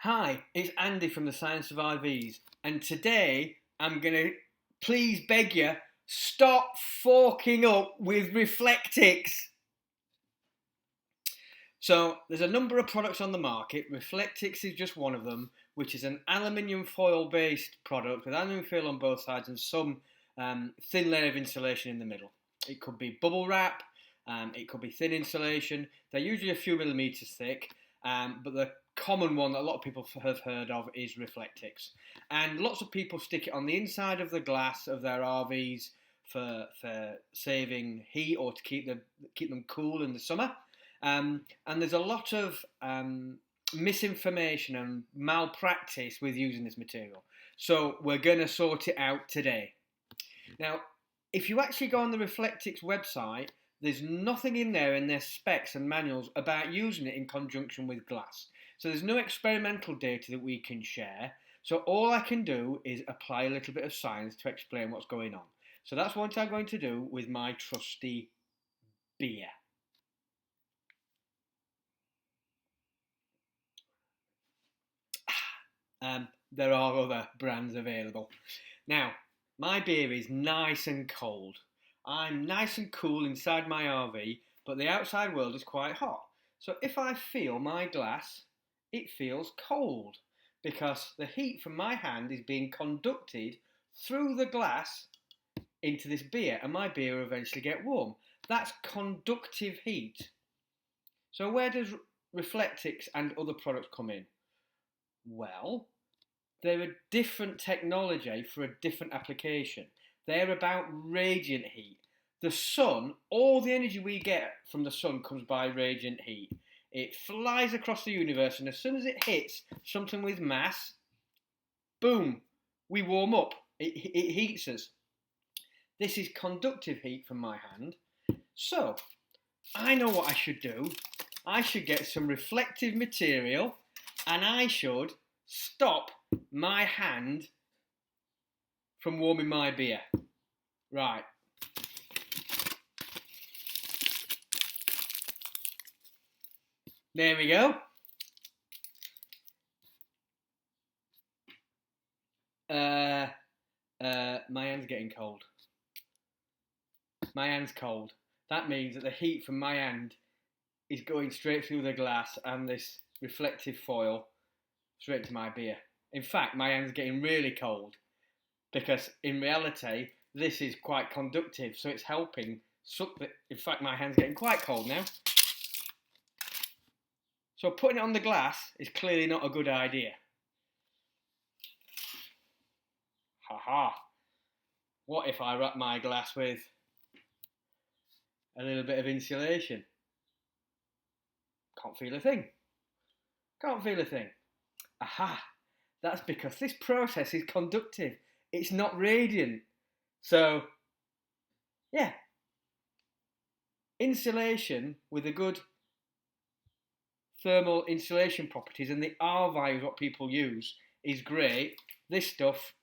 Hi, it's Andy from the Science of RVs, and today I'm going to please beg you, stop forking up with Reflectex. So there's a number of products on the market. Reflectex is just one of them, which is an aluminium foil based product with aluminium foil on both sides and some thin layer of insulation in the middle. It could be bubble wrap, it could be thin insulation. They're usually a few millimeters thick, but the common one that a lot of people have heard of is Reflectex. And lots of people stick it on the inside of the glass of their RVs for saving heat or to keep them cool in the summer. And there's a lot of misinformation and malpractice with using this material. So we're going to sort it out today. Now, if you actually go on the Reflectex website, there's nothing in there in their specs and manuals about using it in conjunction with glass. So there's no experimental data that we can share. So all I can do is apply a little bit of science to explain what's going on. So that's what I'm going to do with my trusty beer. There are other brands available. Now, my beer is nice and cold. I'm nice and cool inside my RV, but the outside world is quite hot. So if I feel my glass, it feels cold because the heat from my hand is being conducted through the glass into this beer, and my beer will eventually get warm. That's conductive heat. So where does Reflectex and other products come in? Well, they're a different technology for a different application. They're about radiant heat. The sun, all the energy we get from the sun comes by radiant heat. It flies across the universe, and as soon as it hits something with mass, boom, we warm up. It heats us. This is conductive heat from my hand. So, I know what I should do. I should get some reflective material, and I should stop my hand from warming my beer. Right. There we go. My hand's getting cold. My hand's cold. That means that the heat from my hand is going straight through the glass and this reflective foil straight to my beer. In fact, my hand's getting really cold because in reality, this is quite conductive, so it's helping suck the... In fact, my hand's getting quite cold now. So putting it on the glass is clearly not a good idea. Haha. What if I wrap my glass with a little bit of insulation? Can't feel a thing. Can't feel a thing. Aha. That's because this process is conductive. It's not radiant. So, yeah. Insulation with a good thermal insulation properties, and the R value is what people use, is great. This stuff,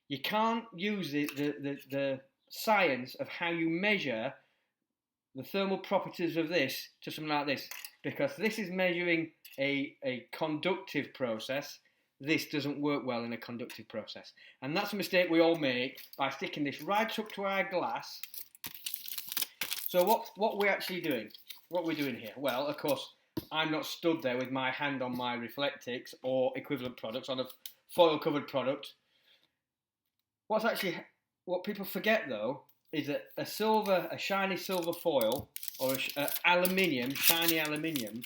you can't use the science of how you measure the thermal properties of this to something like this, because this is measuring a conductive process. This doesn't work well in a conductive process. And that's a mistake we all make by sticking this right up to our glass. So what we're actually doing, what we're doing here? Well, of course, I'm not stood there with my hand on my Reflectex or equivalent products on a foil-covered product. What people forget, though, is that a shiny silver foil or shiny aluminium,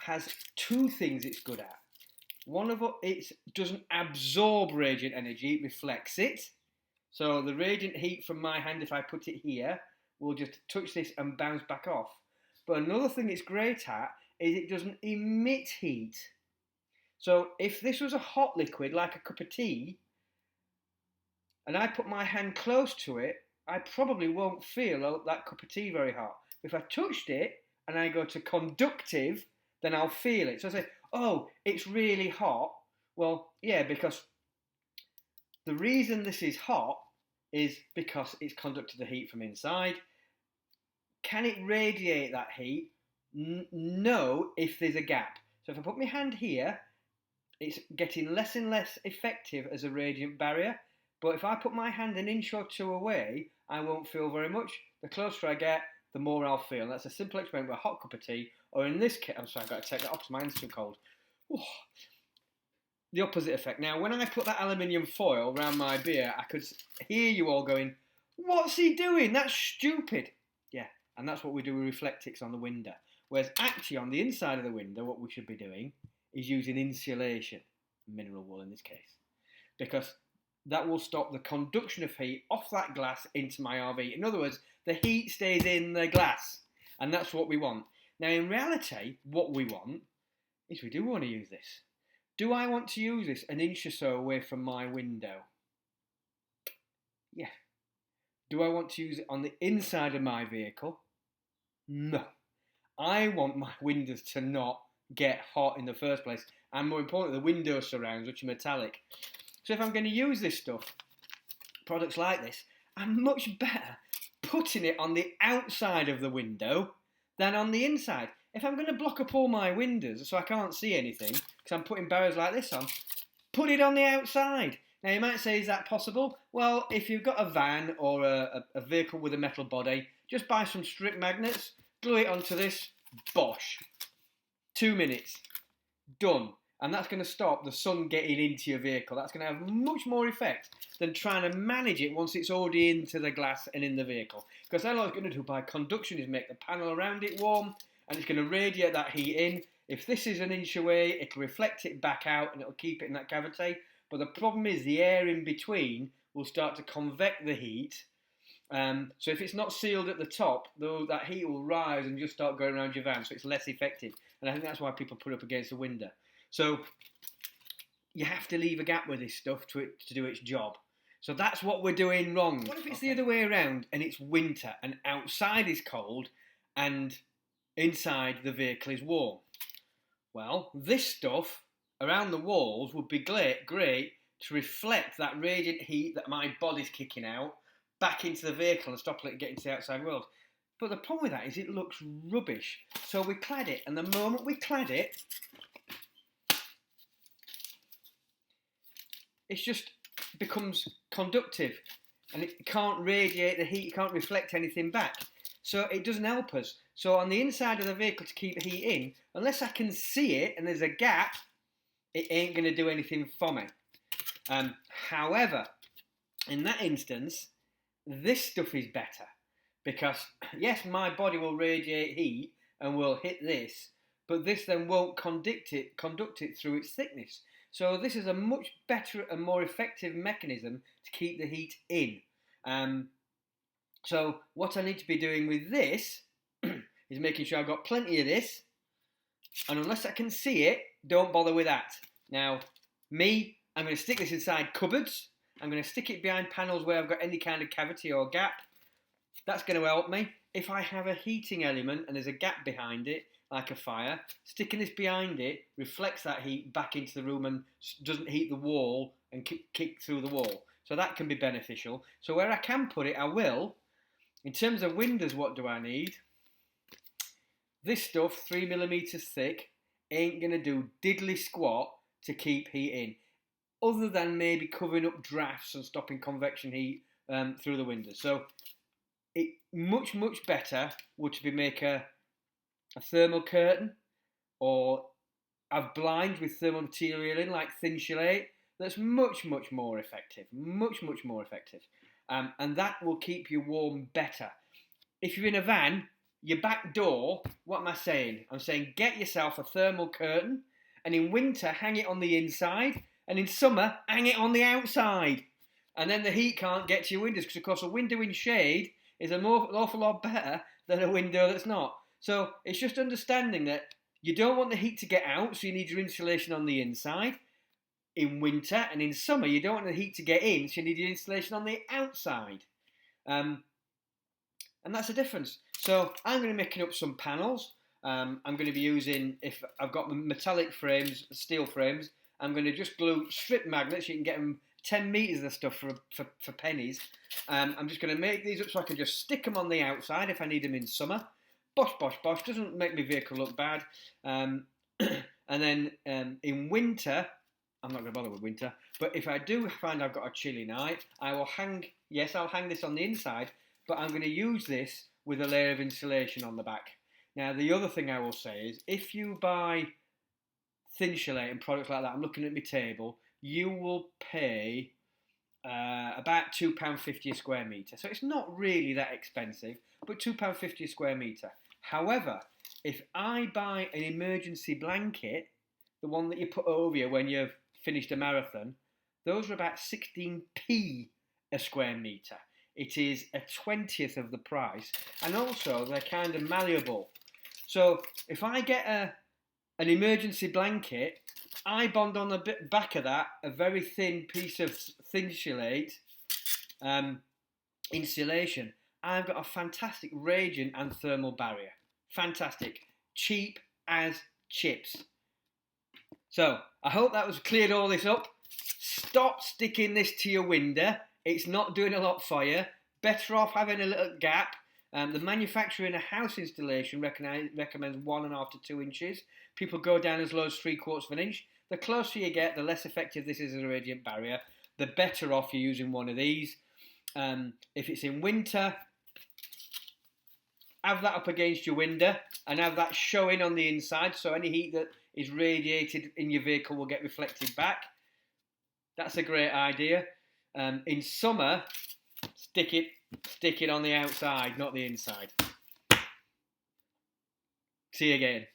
has two things it's good at. One of it doesn't absorb radiant energy, it reflects it. So the radiant heat from my hand, if I put it here, will just touch this and bounce back off. But another thing it's great at is it doesn't emit heat. So if this was a hot liquid like a cup of tea, and I put my hand close to it, I probably won't feel that cup of tea very hot. If I touched it and I go to conductive, then I'll feel it. So I say, oh, it's really hot. Well, yeah, because the reason this is hot is because it's conducted the heat from inside. Can it radiate that heat? No, if there's a gap. So if I put my hand here it's getting less and less effective as a radiant barrier. But if I put my hand an inch or two away, I won't feel very much. The closer I get, the more I'll feel. And that's a simple experiment with a hot cup of tea, or in this case, I'm sorry, I've got to take that off, my hand's too cold. Ooh, the opposite effect. Now, when I put that aluminium foil around my beer, I could hear you all going, "What's he doing? That's stupid." Yeah, and that's what we do with Reflectex on the window. Whereas actually on the inside of the window, what we should be doing is using insulation, mineral wool in this case, because that will stop the conduction of heat off that glass into my RV. In other words, the heat stays in the glass, and that's what we want. Now, in reality, what we want is we do want to use this. Do I want to use this an inch or so away from my window? Yeah. Do I want to use it on the inside of my vehicle? No. I want my windows to not get hot in the first place, and more importantly, the window surrounds, which are metallic. So if I'm going to use this stuff, products like this, I'm much better putting it on the outside of the window than on the inside. If I'm going to block up all my windows so I can't see anything, because I'm putting barriers like this on, put it on the outside. Now you might say, is that possible? Well, if you've got a van or a vehicle with a metal body, just buy some strip magnets, glue it onto this, bosh. 2 minutes, done. And that's going to stop the sun getting into your vehicle. That's going to have much more effect than trying to manage it once it's already into the glass and in the vehicle. Because all it's going to do by conduction is make the panel around it warm, and it's going to radiate that heat in. If this is an inch away, it'll reflect it back out and it'll keep it in that cavity. But the problem is the air in between will start to convect the heat. So if it's not sealed at the top, though, that heat will rise and just start going around your van, so it's less effective. And I think that's why people put it up against the window. So you have to leave a gap with this stuff to do its job. So that's what we're doing wrong. What if it's the other way around and it's winter and outside is cold and inside the vehicle is warm? Well, this stuff around the walls would be great to reflect that radiant heat that my body's kicking out back into the vehicle and stop it getting to the outside world. But the problem with that is it looks rubbish. So we clad it, and the moment we clad it, it just becomes conductive and it can't radiate the heat, it can't reflect anything back. So it doesn't help us. So on the inside of the vehicle to keep heat in, unless I can see it and there's a gap, it ain't going to do anything for me. However, in that instance, this stuff is better because, yes, my body will radiate heat and will hit this, but this then won't conduct it through its thickness. So this is a much better and more effective mechanism to keep the heat in. So what I need to be doing with this is making sure I've got plenty of this, and unless I can see it, don't bother with that. Now, I'm going to stick this inside cupboards. I'm going to stick it behind panels where I've got any kind of cavity or gap. That's going to help me. If I have a heating element and there's a gap behind it, like a fire, sticking this behind it reflects that heat back into the room and doesn't heat the wall and kick through the wall. So that can be beneficial. So where I can put it, I will. In terms of windows, what do I need? This stuff, 3mm thick, ain't going to do diddly squat to keep heat in, other than maybe covering up drafts and stopping convection heat through the windows. So it much better would to be make a thermal curtain or have blinds with thermal material in, like thin insulate. That's much more effective. Much more effective. And that will keep you warm better. If you're in a van, your back door, what am I saying? I'm saying get yourself a thermal curtain, and in winter, hang it on the inside, and in summer, hang it on the outside. And then the heat can't get to your windows, because of course a window in shade is an awful lot better than a window that's not. So it's just understanding that you don't want the heat to get out, so you need your insulation on the inside in winter, and in summer you don't want the heat to get in, so you need your insulation on the outside. And that's the difference. So I'm going to be making up some panels. I'm going to be using, if I've got metallic frames, steel frames, I'm going to just glue strip magnets. You can get them 10 metres of stuff for pennies. I'm just going to make these up so I can just stick them on the outside if I need them in summer. Bosh. Doesn't make my vehicle look bad. And then in winter, I'm not going to bother with winter. But if I do find I've got a chilly night, I will hang, yes, I'll hang this on the inside, but I'm going to use this with a layer of insulation on the back. Now, the other thing I will say is, if you buy Thinsulate and products like that, I'm looking at my table, you will pay about £2.50 a square metre. So it's not really that expensive, but £2.50 a square metre. However, if I buy an emergency blanket, the one that you put over you when you've finished a marathon, those are about 16p a square metre. It is a 20th of the price, and also they're kind of malleable. So if I get an emergency blanket, I bond on the back of that a very thin piece of Thinsulate insulation. I've got a fantastic radiant and thermal barrier. Fantastic. Cheap as chips. So, I hope that was cleared all this up. Stop sticking this to your window. It's not doing a lot for you. Better off having a little gap. The manufacturer in a house installation recommends 1.5 to 2 inches. People go down as low as 3/4 of an inch. The closer you get, the less effective this is as a radiant barrier. The better off you're using one of these. If it's in winter, have that up against your window and have that showing on the inside, so any heat that is radiated in your vehicle will get reflected back. That's a great idea. In summer, stick it on the outside, not the inside. See you again.